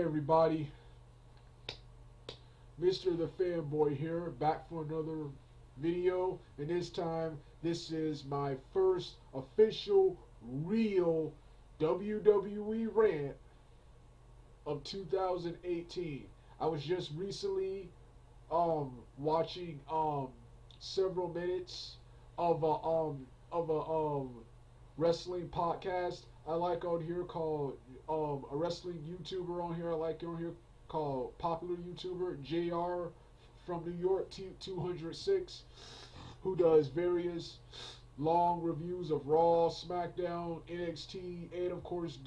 everybody, Mr. the Fanboy here, back for another video, and this time this is my first official real WWE rant of 2018. I was just recently watching several minutes of a wrestling podcast I like on here called a wrestling YouTuber on here I like on here called popular YouTuber JR from New York 206, who does various long reviews of Raw, SmackDown, NXT, and of course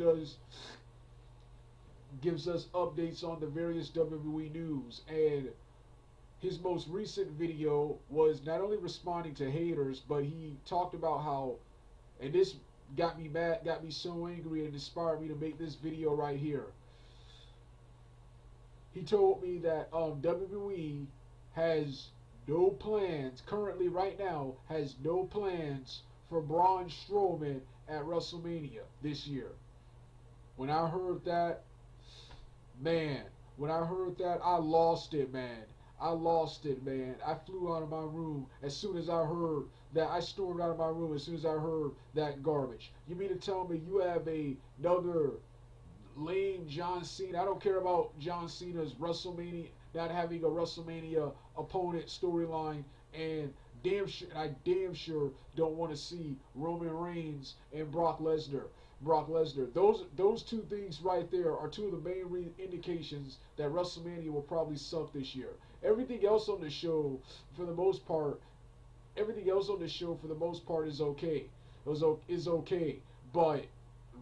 gives us updates on the various WWE news. And his most recent video was not only responding to haters, but he talked about how, and this got me mad, got me so angry, and inspired me to make this video right here. He told me that WWE has no plans, currently right now, has no plans for Braun Strowman at WrestleMania this year. When I heard that, man, I lost it, man. I lost it, man. I flew out of my room as soon as I heard that. I stormed out of my room as soon as I heard that garbage. You mean to tell me you have another lame John Cena? I don't care about John Cena's WrestleMania, not having a WrestleMania opponent storyline, and I damn sure don't want to see Roman Reigns and Brock Lesnar. Those two things right there are two of the main indications that WrestleMania will probably suck this year. Everything else on the show, for the most part, is okay. Is okay, but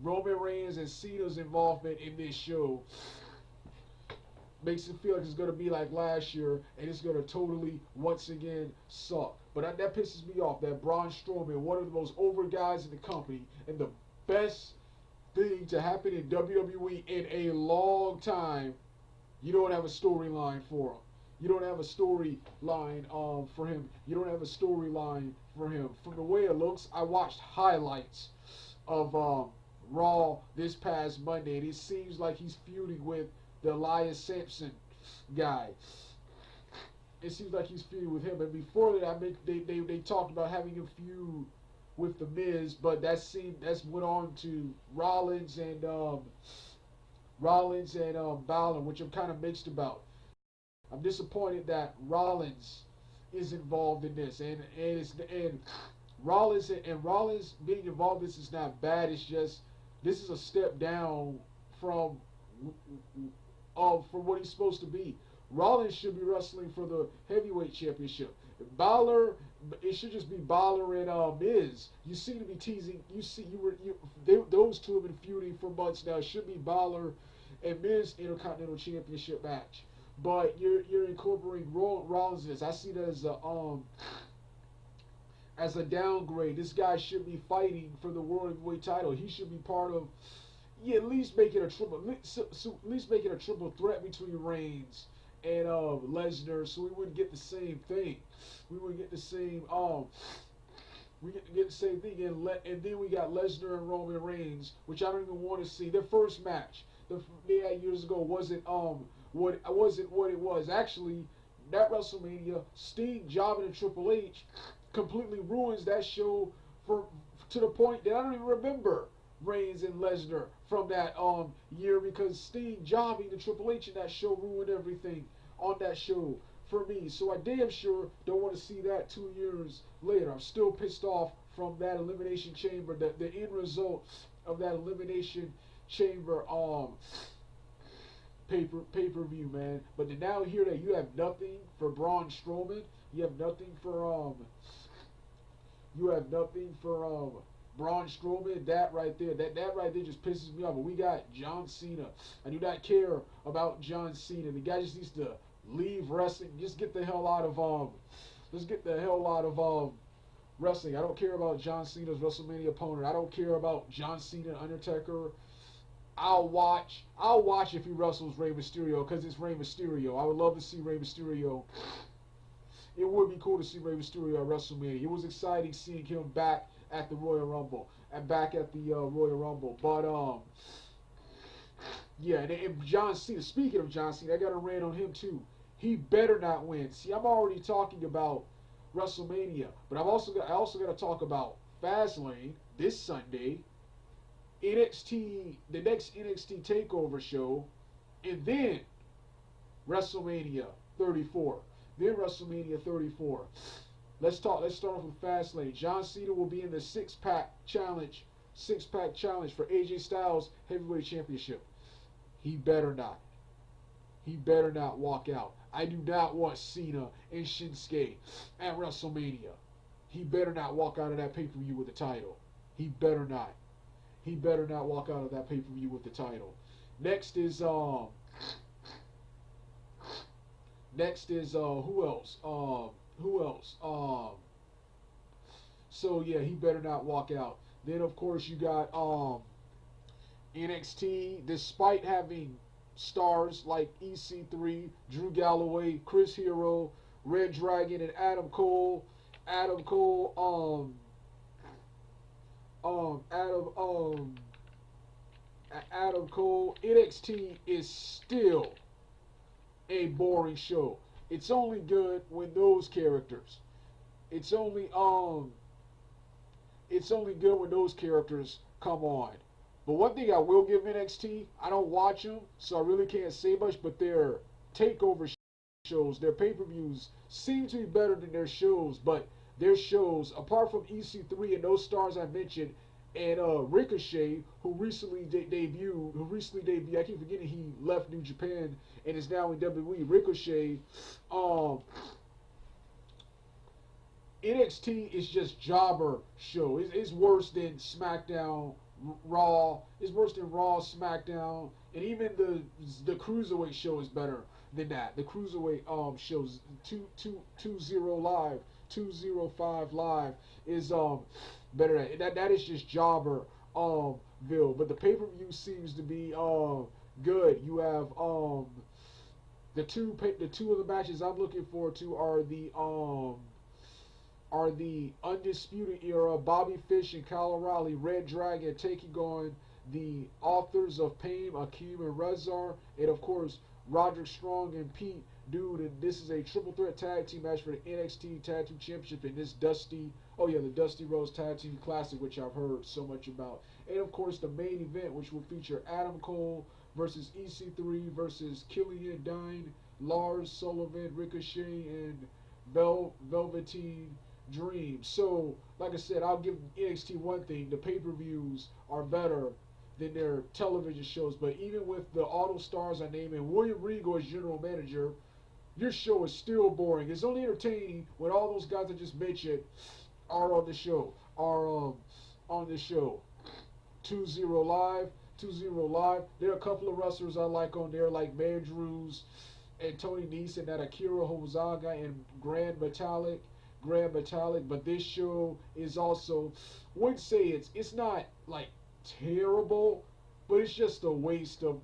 Roman Reigns and Cena's involvement in this show makes it feel like it's going to be like last year, and it's going to totally, once again, suck. But that pisses me off, that Braun Strowman, one of the most over guys in the company, and the best thing to happen in WWE in a long time, you don't have a storyline for him. You don't have a storyline for him. You don't have a storyline for him. From the way it looks, I watched highlights of Raw this past Monday, and it seems like he's feuding with the Elias Sampson guy. It seems like he's feuding with him. And before that, they talked about having him feud with the Miz, but that's went on to Rollins and Balor, which I'm kind of mixed about. I'm disappointed that Rollins is involved in this, and Rollins being involved in this is not bad. It's just this is a step down from what he's supposed to be. Rollins should be wrestling for the heavyweight championship. Balor, it should just be Balor and Miz. You seem to be teasing. Those two have been feuding for months now. It should be Balor and Miz Intercontinental Championship match. But you're incorporating Rollins in this. I see that as a downgrade. This guy should be fighting for the World Heavyweight title. He should be part of. Yeah, at least make it a triple threat between Reigns and Lesnar, so we wouldn't get the same thing. We would get the same thing, and then we got Lesnar and Roman Reigns, which I don't even want to see. Their first match they had years ago wasn't what it was. Actually, that WrestleMania, Sting jobbing to Triple H completely ruins that show to the point that I don't even remember Reigns and Lesnar from that year, because Sting jobbing to Triple H in that show ruined everything on that show for me. So I damn sure don't want to see that 2 years later. I'm still pissed off from that Elimination Chamber, the end result of that Elimination Chamber pay-per-view, man. But to now hear that you have nothing for Braun Strowman, you have nothing for Braun Strowman, that right there just pisses me off. But we got John Cena. I do not care about John Cena. The guy just needs to leave wrestling. Just get the hell out of wrestling. I don't care about John Cena's WrestleMania opponent. I don't care about John Cena, Undertaker. I'll watch if he wrestles Rey Mysterio, because it's Rey Mysterio. I would love to see Rey Mysterio. It would be cool to see Rey Mysterio at WrestleMania. It was exciting seeing him back at the Royal Rumble. But Yeah, and John Cena. Speaking of John Cena, I got a rant on him too. He better not win. See, I'm already talking about WrestleMania, but I also got to talk about Fastlane this Sunday, NXT, the next NXT Takeover show, and then WrestleMania 34. Then WrestleMania 34. Let's talk. Let's start off with Fastlane. John Cena will be in the six pack challenge for AJ Styles Heavyweight Championship. He better not. He better not walk out. I do not want Cena and Shinsuke at WrestleMania. He better not walk out of that pay per view with the title. He better not. He better not walk out of that pay per view with the title. Next is who else? Who else? So yeah, he better not walk out. Then of course you got NXT. Despite having stars like EC3, Drew Galloway, Chris Hero, Red Dragon, and Adam Cole, Adam Cole, Adam Adam Cole. NXT is still a boring show. It's only good when those characters. It's only it's only good when those characters come on. But one thing I will give NXT, I don't watch them, so I really can't say much. But their takeover shows, their pay-per-views seem to be better than their shows. But their shows, apart from EC3 and those stars I mentioned, and Ricochet, who recently debuted, I keep forgetting he left New Japan and is now in WWE. Ricochet, NXT is just jobber show. It's worse than SmackDown, Raw. It's worse than Raw, SmackDown, and even the Cruiserweight show is better than that. The Cruiserweight shows 205 live is better than that. That is just jobber Ville. But the pay per view seems to be good. You have the two of the matches I'm looking forward to are the Undisputed Era, Bobby Fish and Kyle O'Reilly, Red Dragon taking on the Authors of Pain, Akeem and Rezar, and of course Roderick Strong and Pete Dude. And this is a triple threat tag team match for the NXT Tag Team Championship in this the Dusty Rose Tag Team Classic, which I've heard so much about. And of course the main event, which will feature Adam Cole versus EC3 versus Killian Dine, Lars Sullivan, Ricochet, and Velveteen Dream. So, like I said, I'll give NXT one thing: the pay-per-views are better than their television shows. But even with the auto stars I name and William Regal as general manager, your show is still boring. It's only entertaining when all those guys I just mentioned are on the show. On the show. 20 Live. There are a couple of wrestlers I like on there, like Mandrews and Tony Nese, that Akira Hozaga and Grand Metalik. But this show is also, wouldn't say it's not like terrible, but it's just a waste of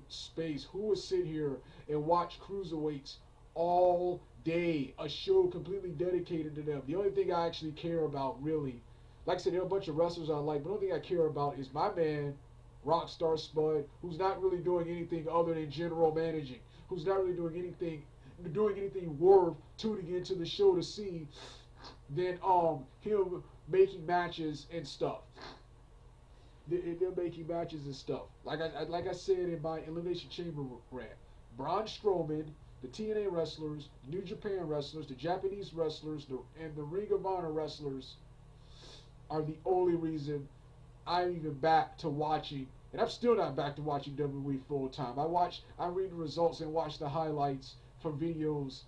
space. Who would sit here and watch cruiserweights all day? A show completely dedicated to them. The only thing I actually care about, really, like I said, there are a bunch of wrestlers I like, but the only thing I care about is my man Rockstar Spud, who's not really doing anything other than general managing, who's not really doing anything worth tuning into the show to see than him making matches and stuff. They're making matches and stuff. Like I said in my Elimination Chamber rant, Braun Strowman, the TNA wrestlers, New Japan wrestlers, the Japanese wrestlers, and the Ring of Honor wrestlers are the only reason I'm even back to watching. And I'm still not back to watching WWE full time. I read the results and watch the highlights from videos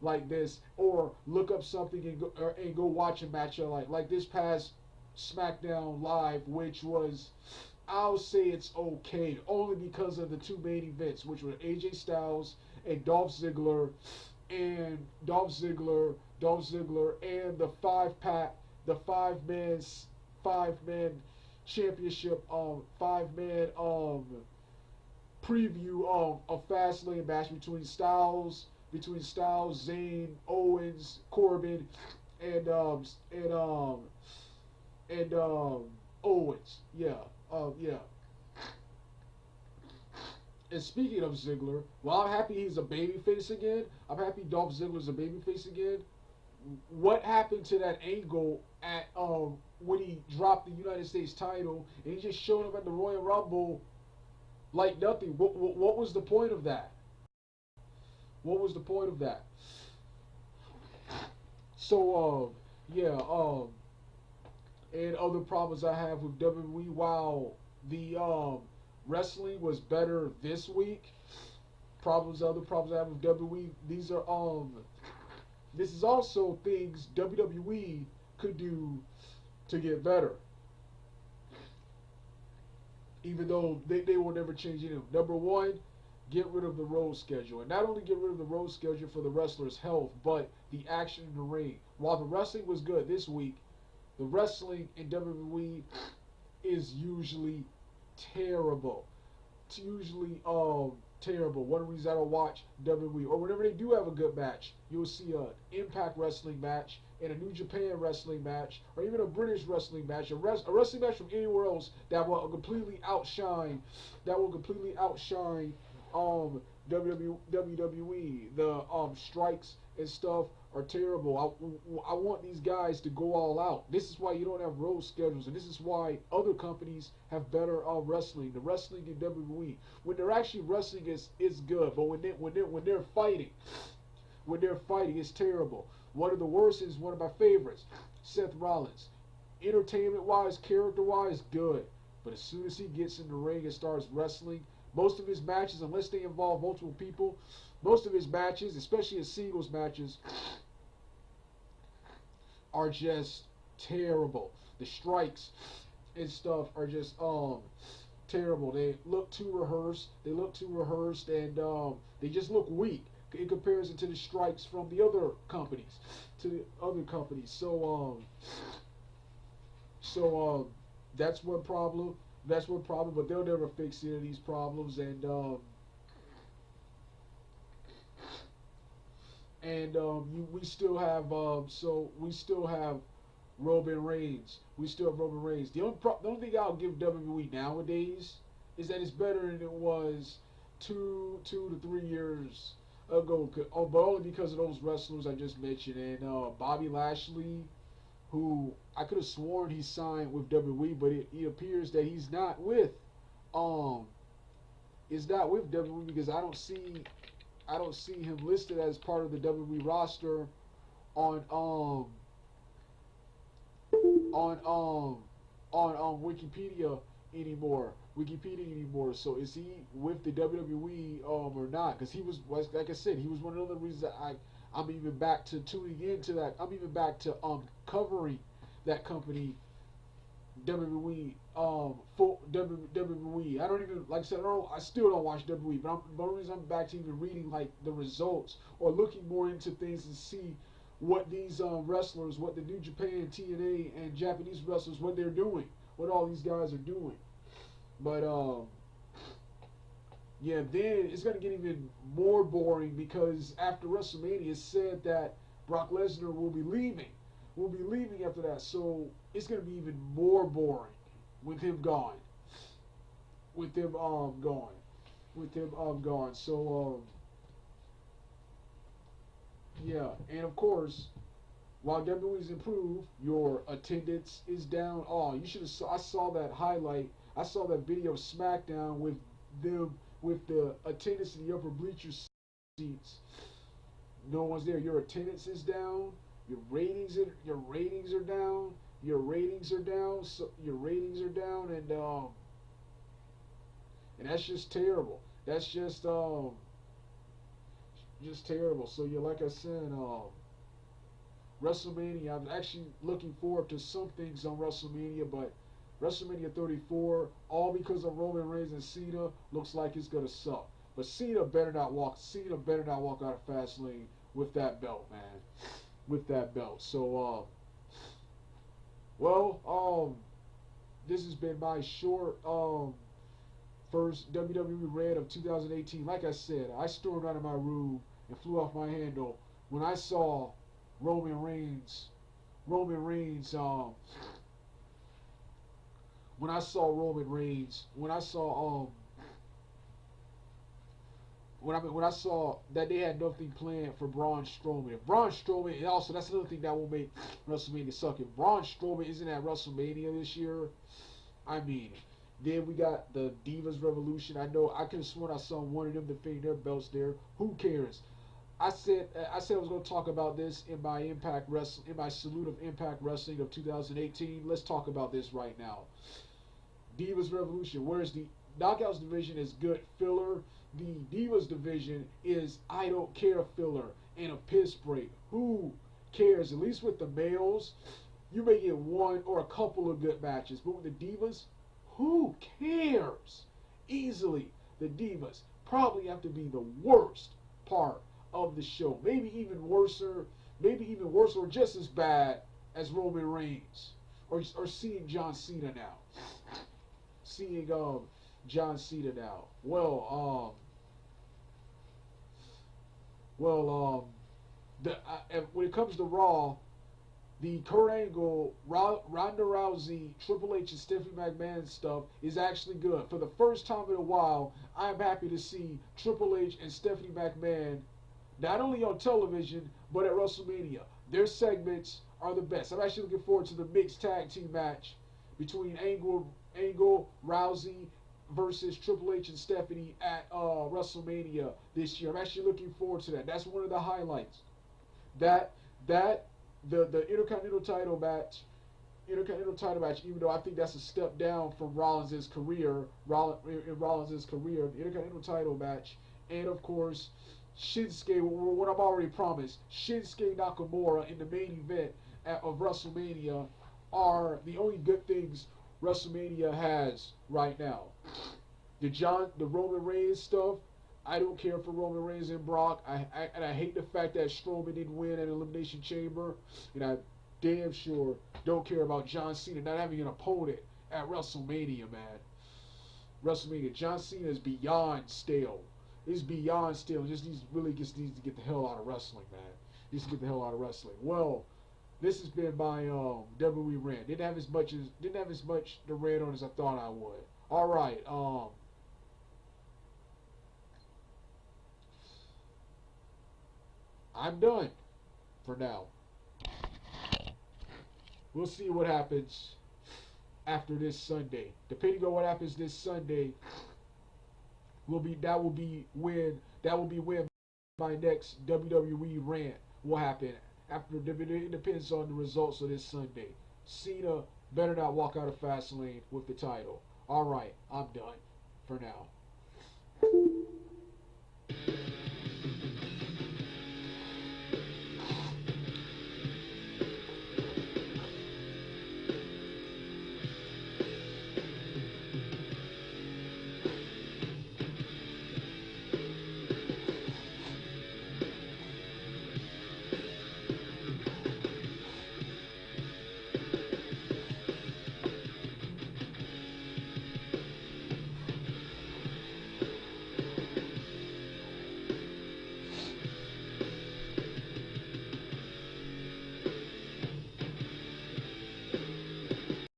like this, or look up something and go watch a match like this past SmackDown Live, which was, I'll say it's okay, only because of the two main events, which were AJ Styles and Dolph Ziggler, and the five man championship, 5-man preview a Fastlane match between Styles, Zayn, Owens, Corbin, and Owens. Yeah. And speaking of Ziggler, while I'm happy he's a babyface again, I'm happy Dolph Ziggler's a babyface again. What happened to that angle at when he dropped the United States title and he just showed up at the Royal Rumble like nothing? What was the point of that? What was the point of that? So yeah, and other problems I have with WWE, while the wrestling was better this week, other problems I have with WWE, these are this is also things WWE could do to get better, even though they will never change it. Number one, get rid of the road schedule. And not only get rid of the road schedule for the wrestlers' health, but the action in the ring. While the wrestling was good this week, the wrestling in WWE is usually terrible. It's usually terrible. One reason I don't watch WWE, or whenever they do have a good match, you'll see a Impact Wrestling match and a New Japan Wrestling match, or even a British Wrestling match, a wrestling match from anywhere else that will completely outshine, WWE. The strikes and stuff are terrible. I want these guys to go all out. This is why you don't have road schedules, and this is why other companies have better wrestling. The wrestling in WWE, when they're actually wrestling, is good, but when they're fighting, it's terrible. One of the worst is one of my favorites, Seth Rollins. Entertainment-wise, character-wise, good, but as soon as he gets in the ring and starts wrestling, most of his matches, unless they involve multiple people, most of his matches, especially his singles matches, are just terrible. The strikes and stuff are just terrible. They look too rehearsed. And they just look weak in comparison to the strikes from the other companies. So that's one problem. But they'll never fix any of these problems. We still have Roman Reigns. The only thing I'll give WWE nowadays is that it's better than it was two to 3 years ago. But only because of those wrestlers I just mentioned, and Bobby Lashley, who I could have sworn he signed with WWE, but it appears that he's not with WWE, because I don't see him listed as part of the WWE roster on Wikipedia anymore. So is he with the WWE or not? Because he was, like I said, he was one of the reasons that I'm even back to tuning into that. I'm even back to covering that company, WWE. For WWE, I don't even, like I said, I still don't watch WWE. But the only reason I'm back to even reading like the results or looking more into things and see what these wrestlers, what the New Japan, TNA, and Japanese wrestlers, what they're doing, what all these guys are doing. But yeah, then it's gonna get even more boring, because after WrestleMania, it's said that Brock Lesnar will be leaving. After that, so it's gonna be even more boring with him gone. So yeah, and of course, while WWE's improved, your attendance is down. Oh, you should have. I saw that highlight. I saw that video of SmackDown with the attendance in the upper bleacher seats. No one's there. Your attendance is down. Your ratings are down. And that's just terrible. Just terrible. So yeah, like I said, WrestleMania, I'm actually looking forward to some things on WrestleMania, but WrestleMania 34, all because of Roman Reigns and Cena, looks like it's gonna suck. But Cena better not walk out of Fastlane with that belt, man. So this has been my short first WWE Rant of 2018. Like I said, I stormed out of my room and flew off my handle when I saw Roman Reigns. When I saw when I saw that they had nothing planned for Braun Strowman. If Braun Strowman, and also that's another thing that will make WrestleMania suck. If Braun Strowman isn't at WrestleMania this year, I mean, then we got the Divas Revolution. I know I could have sworn I saw one of them defending their belts there. Who cares? I was going to talk about this in my in my salute of Impact Wrestling of 2018. Let's talk about this right now. Divas Revolution. Whereas the Knockouts division is good filler, the Divas division is I don't care filler and a piss break. Who cares? At least with the males, you may get one or a couple of good matches, but with the Divas, who cares? Easily, the Divas probably have to be the worst part of the show. Maybe even worse, or just as bad as Roman Reigns, or seeing John Cena now. Seeing John Cena now. When it comes to Raw, the Kurt Angle, Ronda Rousey, Triple H, and Stephanie McMahon stuff is actually good. For the first time in a while, I'm happy to see Triple H and Stephanie McMahon not only on television, but at WrestleMania. Their segments are the best. I'm actually looking forward to the mixed tag team match between Angle, Rousey versus Triple H and Stephanie at WrestleMania this year. I'm actually looking forward to that. That's one of the highlights. The Intercontinental title match, even though I think that's a step down from Rollins' career, the Intercontinental title match, and of course, Shinsuke, what I've already promised, Shinsuke Nakamura in the main event of WrestleMania are the only good things WrestleMania has right now. The Roman Reigns stuff, I don't care for Roman Reigns and Brock. I hate the fact that Strowman didn't win at Elimination Chamber, and I damn sure don't care about John Cena not having an opponent at WrestleMania, man. WrestleMania, John Cena is beyond stale. It's beyond stale. Just needs to get the hell out of wrestling, man. Needs to get the hell out of wrestling. Well, this has been my WWE Rant. Didn't have as much to rant on as I thought I would. All right. I'm done for now. We'll see what happens after this Sunday. Depending on what happens this Sunday, that will be when my next WWE Rant will happen. It depends on the results of this Sunday. Cena better not walk out of Fastlane with the title. All right, I'm done for now.